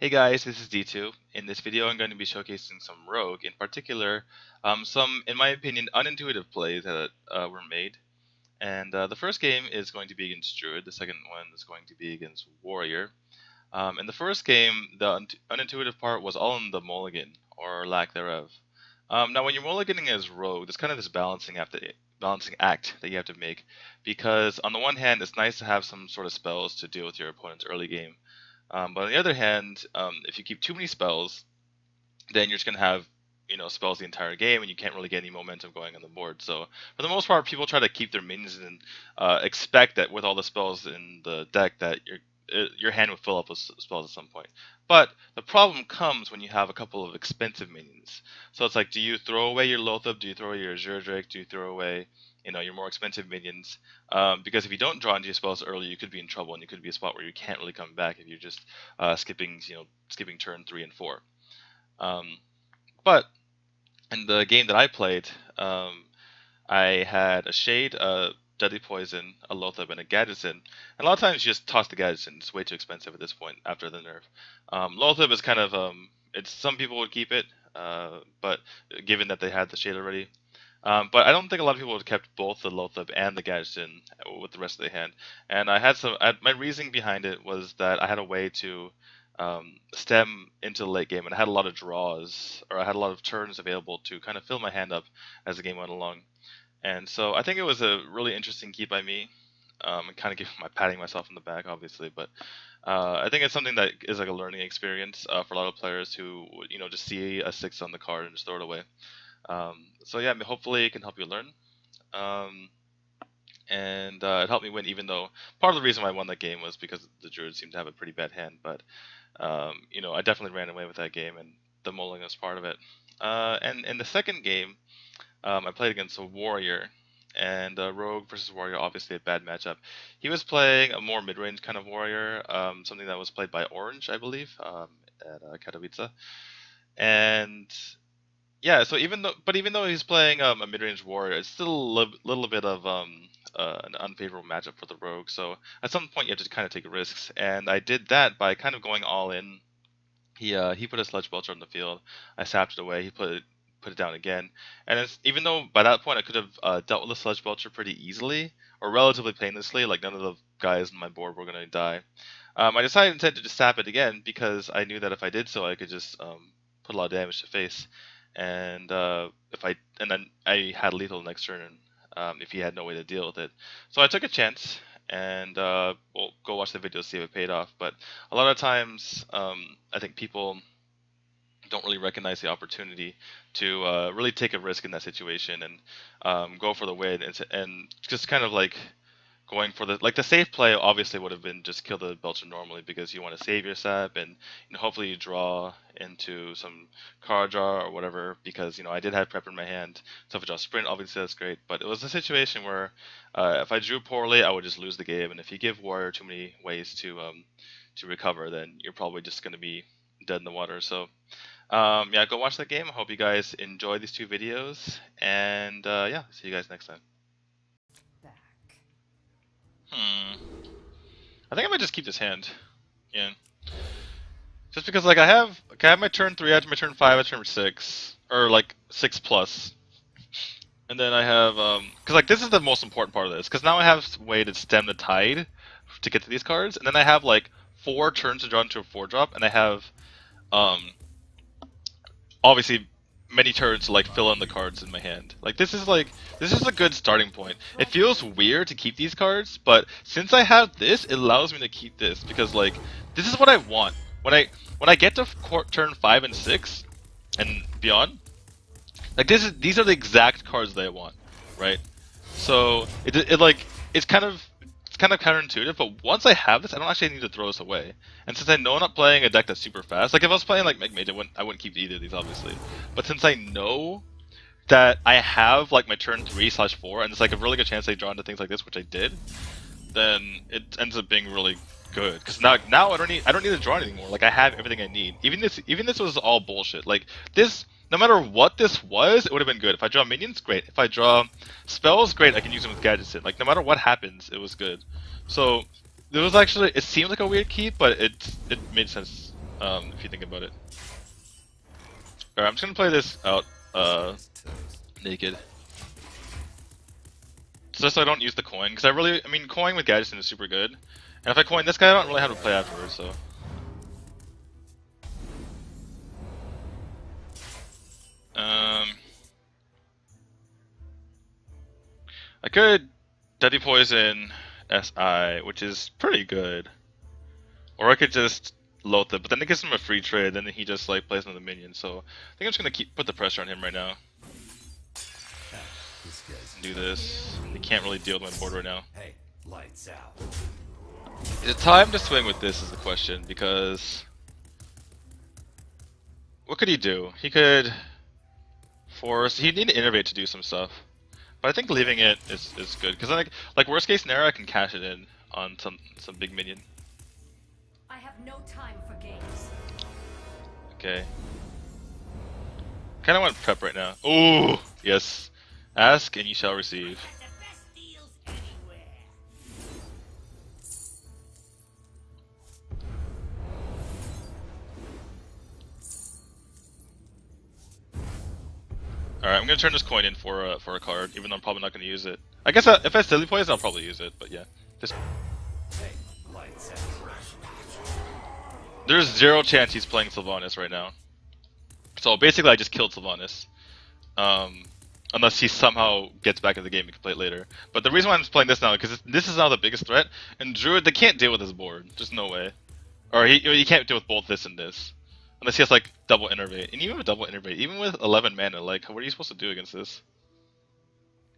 Hey guys, this is D2. In this video, I'm going to be showcasing some Rogue, in particular, some, in my opinion, unintuitive plays that were made. And the first game is going to be against Druid, the second one is going to be against Warrior. In the first game, the unintuitive part was all in the mulligan, or lack thereof. Now, when you're mulliganing as Rogue, there's kind of this balancing act that you have to make, because on the one hand, it's nice to have some sort of spells to deal with your opponent's early game. But on the other hand, if you keep too many spells, then you're just gonna have spells the entire game, and you can't really get any momentum going on the board. So for the most part, people try to keep their minions and expect that with all the spells in the deck that your hand will fill up with spells at some point. But the problem comes when you have a couple of expensive minions. So it's like, do you throw away your Lothab? Do you throw away your Azure Drake? Do you throw away your more expensive minions? Because if you don't draw into your spells early, you could be in trouble, and you could be a spot where you can't really come back if you're just skipping turn 3 and 4. But in the game that I played, I had a Shade, a Deadly Poison, a Lothab, and a Gadgetzin. And a lot of times you just toss the Gadgetzin. It's way too expensive at this point after the nerf. Lothab is kind of, some people would keep it, but given that they had the Shade already. But I don't think a lot of people would have kept both the Lothab and the Gadgetzin with the rest of the hand. And I had my reasoning behind it was that I had a way to stem into the late game, and I had a lot of draws, or I had a lot of turns available to kind of fill my hand up as the game went along. And so I think it was a really interesting keep by me, and kind of patting myself on the back, obviously. But I think it's something that is like a learning experience for a lot of players who just see a 6 on the card and just throw it away. So yeah, hopefully it can help you learn. And it helped me win, even though part of the reason why I won that game was because the Druid seemed to have a pretty bad hand. But I definitely ran away with that game, and the mulling was part of it. And in the second game, I played against a Warrior, and Rogue versus Warrior, obviously a bad matchup. He was playing a more mid-range kind of Warrior, something that was played by Orange, I believe, at Katowice. And yeah, so even though he's playing a mid-range Warrior, it's still a little bit of an unfavorable matchup for the Rogue. So at some point you have to kind of take risks, and I did that by kind of going all in. He put a Sludge Belcher on the field. I sapped it away. He put it down again, and even though by that point I could have dealt with the Sludge Belcher pretty easily, or relatively painlessly, like none of the guys on my board were going to die, I decided instead to just sap it again, because I knew that if I did so, I could just put a lot of damage to face, and then I had lethal next turn, if he had no way to deal with it. So I took a chance, and we'll go watch the video to see if it paid off. But a lot of times, I think people don't really recognize the opportunity to really take a risk in that situation and go for the win, and just kind of like going for the safe play obviously would have been just kill the Belcher normally, because you want to save your sap, and hopefully you draw into some card draw or whatever, because I did have prep in my hand. So if I draw sprint, obviously that's great, but it was a situation where if I drew poorly, I would just lose the game, and if you give Warrior too many ways to recover, then you're probably just going to be dead in the water. So yeah, go watch that game. I hope you guys enjoy these 2 videos, and yeah, see you guys next time. I think I might just keep this hand. Yeah. Just because I have my turn 3, I have my turn 5, I have turn 6, or like 6 plus. And then I have because this is the most important part of this, because now I have a way to stem the tide to get to these cards, and then I have like 4 turns to draw into a 4-drop, and I have obviously many turns to fill in the cards in my hand. This is a good starting point. It feels weird to keep these cards, but since I have this, it allows me to keep this, because this is what I want. When I get to turn 5 and 6 and beyond, these are the exact cards that I want, right? So it's kind of counterintuitive, but once I have this, I don't actually need to throw this away. And since I know I'm not playing a deck that's super fast, if I was playing Meg Mage, I wouldn't keep either of these, obviously. But since I know that I have my turn 3/4, and it's a really good chance I draw into things like this, which I did, then it ends up being really good. Because now I don't need to draw anymore. I have everything I need. Even this was all bullshit. This. No matter what this was, it would have been good. If I draw minions, great. If I draw spells, great. I can use them with Gadgetzin. No matter what happens, it was good. So It was actually, it seemed like a weird keep, but it made sense if you think about it. Alright, I'm just gonna play this out naked. Just so I don't use the coin, because I mean, coin with Gadsden is super good. And if I coin this guy, I don't really have to play afterwards, so. I could Deadly Poison SI, which is pretty good. Or I could just Loath it, but then it gives him a free trade, then he just like plays another minion, so I think I'm just gonna put the pressure on him right now. Do this. He can't really deal with my board right now. Hey, lights out. Is it time to swing with this is the question, because what could he do? He could force, he'd need to innovate to do some stuff. But I think leaving it is good, because like worst case scenario I can cash it in on some big minion. I have no time for games. Okay. Kinda want prep right now. Ooh, yes. Ask and you shall receive. Alright, I'm gonna turn this coin in for a card, even though I'm probably not gonna use it. I guess if I silly plays, I'll probably use it, but yeah. There's zero chance he's playing Sylvanas right now. So basically I just killed Sylvanas. Unless he somehow gets back in the game, we can play it later. But the reason why I'm playing this now, because this is now the biggest threat, and Druid, they can't deal with his board. There's no way. Or he can't deal with both this and this. Unless he has like double innervate. And even with double innervate, even with 11 mana, like what are you supposed to do against this?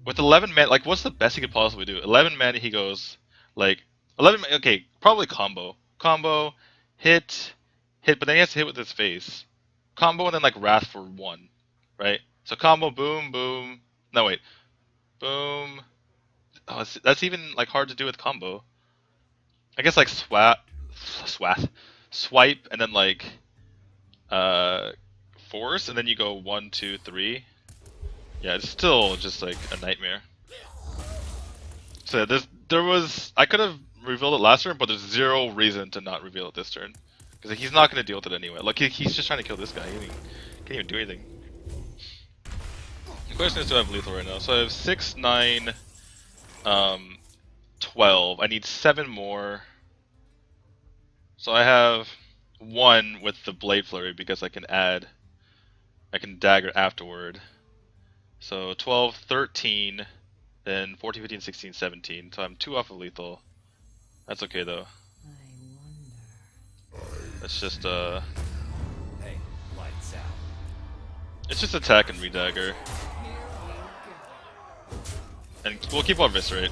With 11 mana, like what's the best he could possibly do? 11 mana he goes like 11 okay, probably combo. Combo, hit, but then he has to hit with his face. Combo and then like Wrath for 1, right? So combo, boom, boom. No wait, boom. Oh, that's even like hard to do with combo. I guess like swipe, and then like force, and then you go 1, 2, 3. Yeah, it's still just like a nightmare. So I could have revealed it last turn, but there's zero reason to not reveal it this turn, because he's not gonna deal with it anyway. Like he's just trying to kill this guy. He can't even do anything. The question is, do I have lethal right now? So I have 6, 9, 12. I need 7 more. So I have 1 with the Blade Flurry because I can dagger afterward. So 12, 13, then 14, 15, 16, 17. So I'm 2 off of lethal. That's okay though. That's just Hey, lights out. it's just attack and redagger. And we'll keep our Viscerate.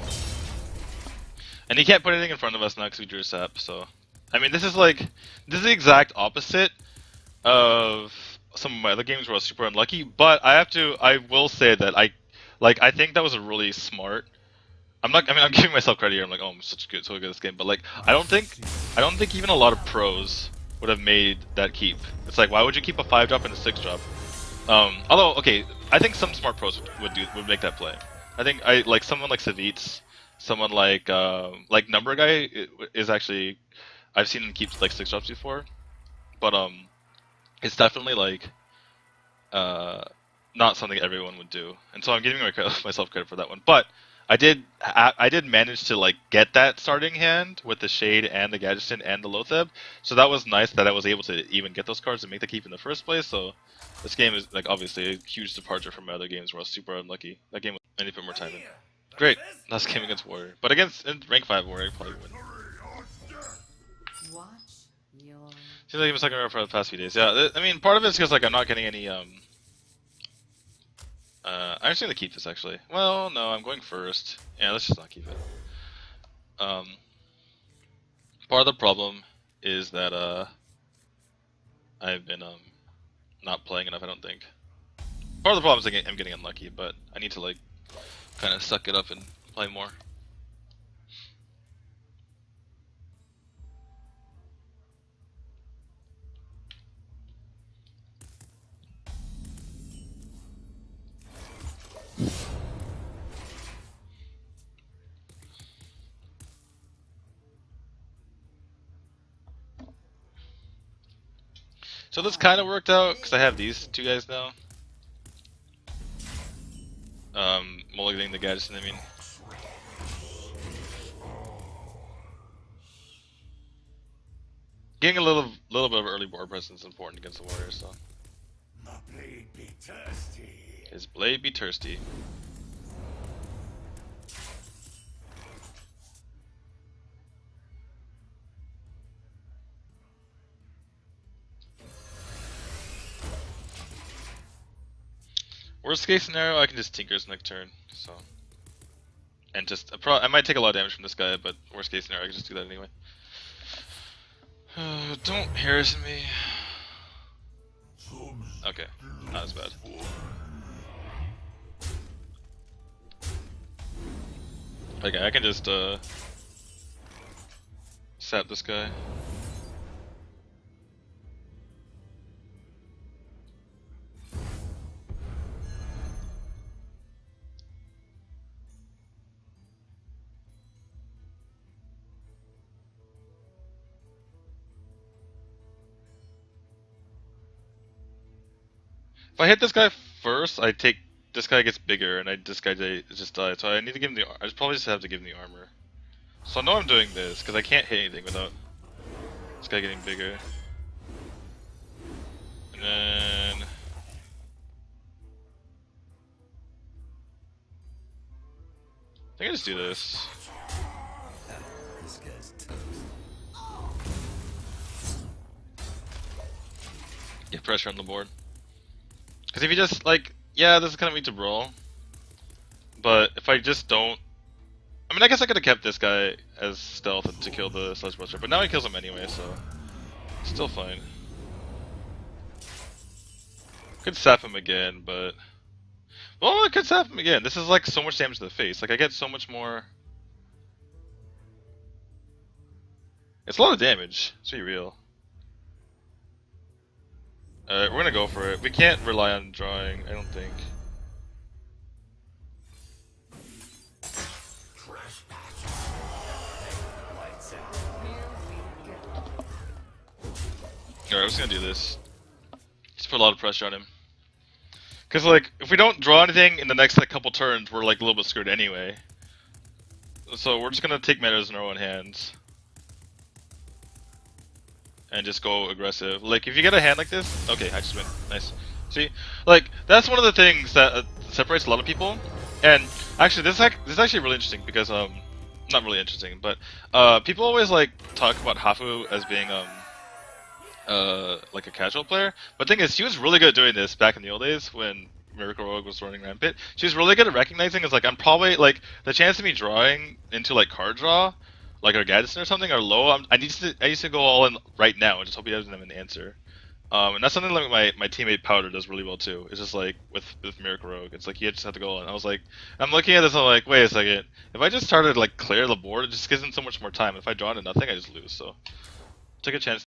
And he can't put anything in front of us now because we drew a sap, so I mean this is the exact opposite of some of my other games where I was super unlucky, but I will say that I think that was a really smart. I'm giving myself credit here. I'm like, oh, I'm so good at this game, but like, I don't think even a lot of pros would have made that keep. It's like, why would you keep a 5-drop and a 6-drop? Although, okay, I think some smart pros would make that play. I think like someone like Savitz, someone like Number Guy is actually, I've seen him keep like 6-drops before, but it's definitely like not something everyone would do, and so I'm giving myself credit for that one. But I did manage to like get that starting hand with the Shade and the Gadgeton and the Lotheb, so that was nice that I was able to even get those cards and make the keep in the first place. So this game is like obviously a huge departure from my other games where I was super unlucky. That game I need to put more time in. Great, last game against Warrior, but against rank 5 Warrior, I probably win. Seems like he was talking about for the past few days. Yeah, I mean, part of it's because like I'm not getting any. I'm just gonna keep this actually. Well, no, I'm going first. Yeah, let's just not keep it. Part of the problem is that I've been not playing enough. I don't think. Part of the problem is I'm getting unlucky, but I need to like kind of suck it up and play more. So this kind of worked out because I have these two guys now. Mulliganing the Gaddison, I mean. Getting a little bit of early board presence is important against the Warriors, so. My blade be thirsty. His blade be thirsty. Worst case scenario, I can just Tinker's next turn, so. And just, I might take a lot of damage from this guy, but worst case scenario, I can just do that anyway. Don't harass me. Okay, not as bad. Okay, I can just, sap this guy. If I hit this guy first, I take this guy gets bigger, and this guy just died. So I need to give him the. I probably just have to give him the armor. So I know I'm doing this because I can't hit anything without this guy getting bigger. And then I think I just do this. This guy's toast. Get pressure on the board. Because if you just like, yeah, this is kind of weak to brawl. But if I just don't, I mean, I guess I could have kept this guy as stealth to kill the Sludge Buster, but now he kills him anyway, so still fine. Could sap him again, but well, I could sap him again. This is like so much damage to the face. Like I get so much more. It's a lot of damage. Let's be real. Alright, we're gonna go for it. We can't rely on drawing, I don't think. Lights out. Alright, I'm just gonna do this. Just put a lot of pressure on him. Cause like, if we don't draw anything in the next like couple turns, we're like a little bit screwed anyway. So we're just gonna take matters in our own hands. And just go aggressive. Like, if you get a hand like this, okay, I just win. Nice. See, like that's one of the things that separates a lot of people. And actually, this is actually really interesting because not really interesting, but people always like talk about Hafu as being like a casual player. But the thing is, she was really good at doing this back in the old days when Miracle Rogue was running rampant. She was really good at recognizing is like I'm probably like the chance of me drawing into like card draw, like a Gaddison or something, are low. I used to go all in right now and just hope he doesn't have an answer. And that's something like my teammate Powder does really well too. It's just like with Miracle Rogue, it's like he just had to go all in. I was like, I'm looking at this, I'm like, wait a second. If I just started like clear the board, it just gives him so much more time. If I draw into nothing, I just lose. So took a chance.